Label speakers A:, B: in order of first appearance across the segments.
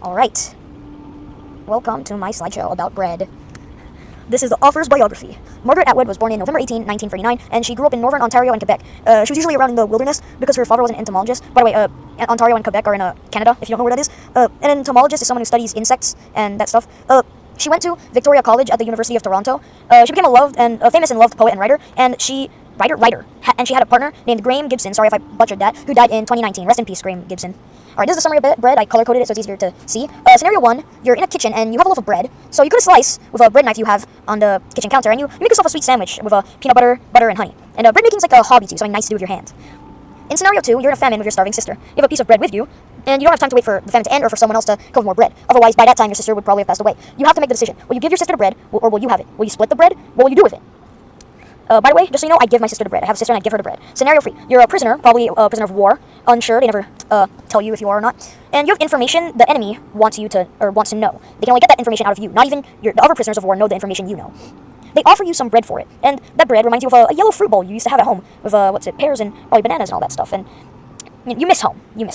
A: Alright, welcome to my slideshow about bread. This is the author's biography. Margaret Atwood was born in November 18, 1939, and she grew up in Northern Ontario and Quebec. She was usually around in the wilderness because her father was an entomologist. By the way, Ontario and Quebec are in Canada, if you don't know where that is. An entomologist is someone who studies insects and that stuff. She went to Victoria College at the University of Toronto. She became a famous and loved poet and writer, and she and she had a partner named Graham Gibson, sorry if I butchered that, who died in 2019. Rest in peace, Graham Gibson. Alright, this is the summary of bread. I color-coded it so it's easier to see. Scenario 1, you're in a kitchen and you have a loaf of bread. So you cut a slice with a bread knife you have on the kitchen counter, and you make yourself a sweet sandwich with peanut butter, and honey. And bread making's like a hobby to you, something nice to do with your hands. In scenario 2, you're in a famine with your starving sister. You have a piece of bread with you, and you don't have time to wait for the famine to end or for someone else to come with more bread. Otherwise, by that time, your sister would probably have passed away. You have to make the decision. Will you give your sister the bread, or will you have it? Will you split the bread? What will you do with it? By the way, just so you know, I give my sister the bread. I have a sister and I give her the bread. Scenario 3. You're a prisoner, probably a prisoner of war. Unsure, they never tell you if you are or not. And you have information the enemy wants to know. They can only get that information out of you. Not even the other prisoners of war know the information you know. They offer you some bread for it. And that bread reminds you of a yellow fruit bowl you used to have at home with, pears and probably bananas and all that stuff. And you miss home. In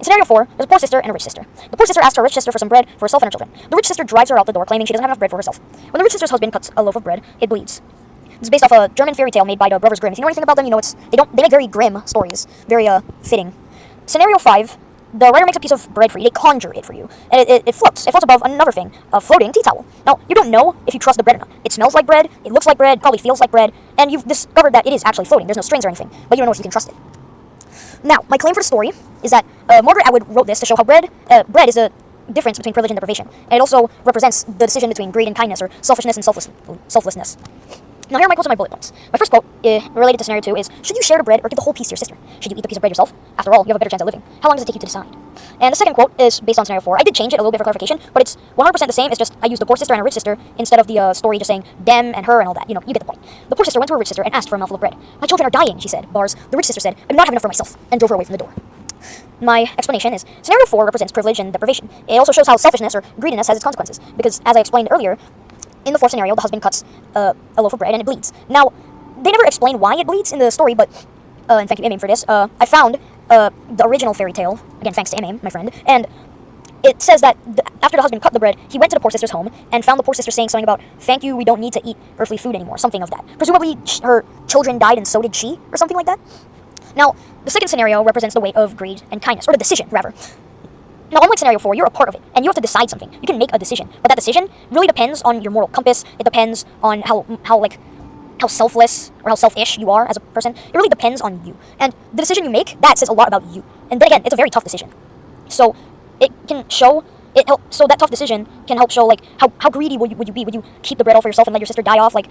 A: scenario 4, there's a poor sister and a rich sister. The poor sister asks her rich sister for some bread for herself and her children. The rich sister drives her out the door, claiming she doesn't have enough bread for herself. When the rich sister's husband cuts a loaf of bread, it bleeds. It's based off a German fairy tale made by the Brothers Grimm. If you know anything about them, you know they make very grim stories, very fitting. Scenario 5, the writer makes a piece of bread for you. They conjure it for you, and it floats. It floats above another thing, a floating tea towel. Now, you don't know if you trust the bread or not. It smells like bread, it looks like bread, probably feels like bread, and you've discovered that it is actually floating. There's no strings or anything, but you don't know if you can trust it. Now, my claim for the story is that Margaret Atwood wrote this to show how bread is a difference between privilege and deprivation, and it also represents the decision between greed and kindness, or selfishness and selflessness. Now here are my quotes and my bullet points. My first quote, related to scenario 2, is, should you share the bread or give the whole piece to your sister? Should you eat the piece of bread yourself? After all, you have a better chance of living. How long does it take you to decide? And the second quote is based on scenario 4. I did change it a little bit for clarification, but it's 100% the same. It's just I used the poor sister and a rich sister instead of the story just saying them and her and all that. You know, you get the point. The poor sister went to her rich sister and asked for a mouthful of bread. My children are dying, she said. Bars. The rich sister said, I do not have enough for myself, and drove her away from the door. My explanation is, scenario 4 represents privilege and deprivation. It also shows how selfishness or greediness has its consequences, because as I explained earlier, in the fourth scenario, the husband cuts a loaf of bread and it bleeds. Now, they never explain why it bleeds in the story, but, and thank you, Imam, for this, I found the original fairy tale, again, thanks to Imam, my friend, and it says that after the husband cut the bread, he went to the poor sister's home and found the poor sister saying something about, thank you, we don't need to eat earthly food anymore, something of that. Presumably, her children died and so did she, or something like that. Now, the second scenario represents the weight of greed and kindness, or the decision, rather. Now, unlike scenario 4, you're a part of it, and you have to decide something. You can make a decision, but that decision really depends on your moral compass. It depends on how selfless or how selfish you are as a person. It really depends on you. And the decision you make, that says a lot about you. And then again, it's a very tough decision. So it can show, so that tough decision can help show, like, how greedy would you be? Would you keep the bread all for yourself and let your sister die off? Like,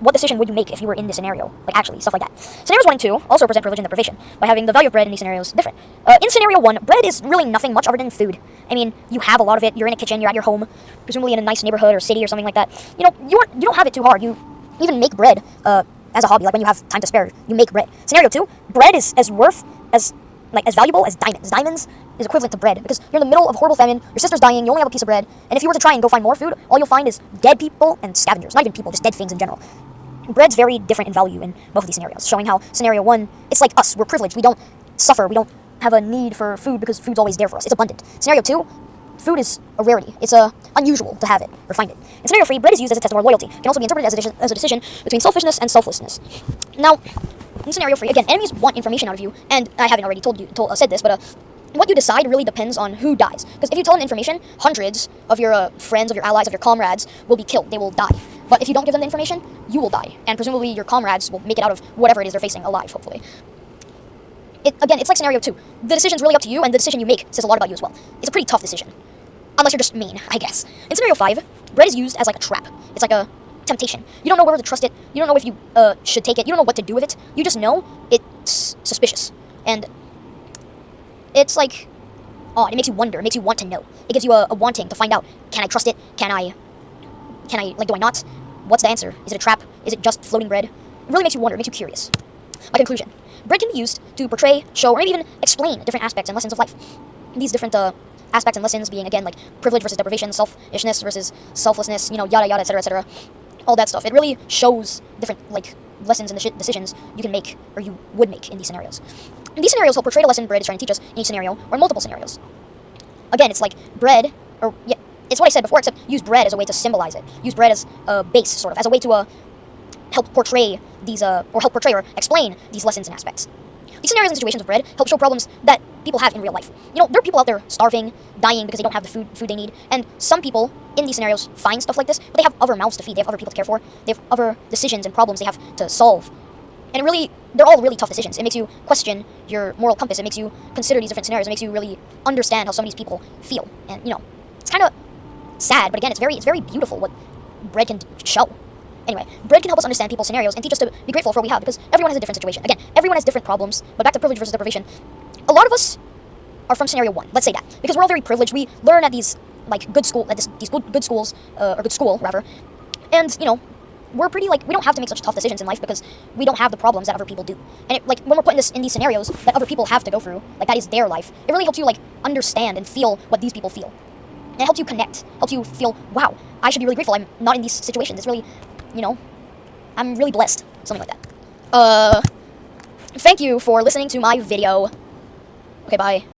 A: what decision would you make if you were in this scenario? Like, actually, stuff like that. Scenarios 1 and 2 also represent privilege and deprivation by having the value of bread in these scenarios different. In scenario 1, bread is really nothing much other than food. I mean, you have a lot of it. You're in a kitchen. You're at your home, presumably in a nice neighborhood or city or something like that. You know, you don't have it too hard. You even make bread as a hobby. Like, when you have time to spare, you make bread. Scenario 2, bread is as valuable as diamonds. Diamonds is equivalent to bread, because you're in the middle of a horrible famine, your sister's dying, you only have a piece of bread, and if you were to try and go find more food, all you'll find is dead people and scavengers. Not even people, just dead things in general. Bread's very different in value in both of these scenarios, showing how scenario 1, it's like us, we're privileged, we don't suffer, we don't have a need for food because food's always there for us, it's abundant. Scenario 2, food is a rarity, it's unusual to have it or find it. In scenario 3, bread is used as a test of our loyalty. It can also be interpreted as a decision between selfishness and selflessness. Now, in scenario 3, again, enemies want information out of you, and I haven't already said this, but what you decide really depends on who dies. Because if you tell them information, hundreds of your friends, of your allies, of your comrades will be killed. They will die. But if you don't give them the information, you will die. And presumably your comrades will make it out of whatever it is they're facing alive, hopefully. Again, it's like scenario 2. The decision's really up to you, and the decision you make says a lot about you as well. It's a pretty tough decision. Unless you're just mean, I guess. In scenario 5, bread is used as like a trap. It's like a temptation. You don't know whether to trust it. You don't know if you should take it. You don't know what to do with it. You just know it's suspicious. And it's like odd. It makes you wonder. It makes you want to know. It gives you a wanting to find out. Can I trust it? Can I, do I not? What's the answer? Is it a trap? Is it just floating bread? It really makes you wonder. It makes you curious. My conclusion. Bread can be used to portray, show, or maybe even explain different aspects and lessons of life. These different aspects and lessons being, again, like privilege versus deprivation, selfishness versus selflessness, yada yada, etc., etc. All that stuff. It really shows different, like, lessons and decisions you can make, or you would make in these scenarios. And these scenarios help portray the lesson bread is trying to teach us in each scenario, or in multiple scenarios. again, it's like bread, or yeah, it's what I said before, except use bread as a way to symbolize it. Use bread as a base, sort of, as a way to help portray these, or help portray or explain these lessons and aspects. These scenarios and situations of bread help show problems that people have in real life. You know, there are people out there starving, dying because they don't have the food they need, and some people in these scenarios find stuff like this, but they have other mouths to feed, they have other people to care for, they have other decisions and problems they have to solve. And really, they're all really tough decisions. It makes you question your moral compass, it makes you consider these different scenarios, it makes you really understand how some of these people feel. And, you know, it's kind of sad, but again, it's very beautiful what bread can show. Anyway, bread can help us understand people's scenarios and teach us to be grateful for what we have, because everyone has a different situation. Again, everyone has different problems, but back to privilege versus deprivation. A lot of us are from scenario 1, let's say that, because we're all very privileged. We learn at these, like, good school, at these good schools, or good school, rather, and, you know, we're pretty, like, we don't have to make such tough decisions in life because we don't have the problems that other people do. And, it, like, when we're put in these scenarios that other people have to go through, like, that is their life, it really helps you, like, understand and feel what these people feel. And it helps you connect, helps you feel, wow, I should be really grateful I'm not in these situations. It's really, you know, I'm really blessed. Something like that. Thank you for listening to my video. Okay, bye.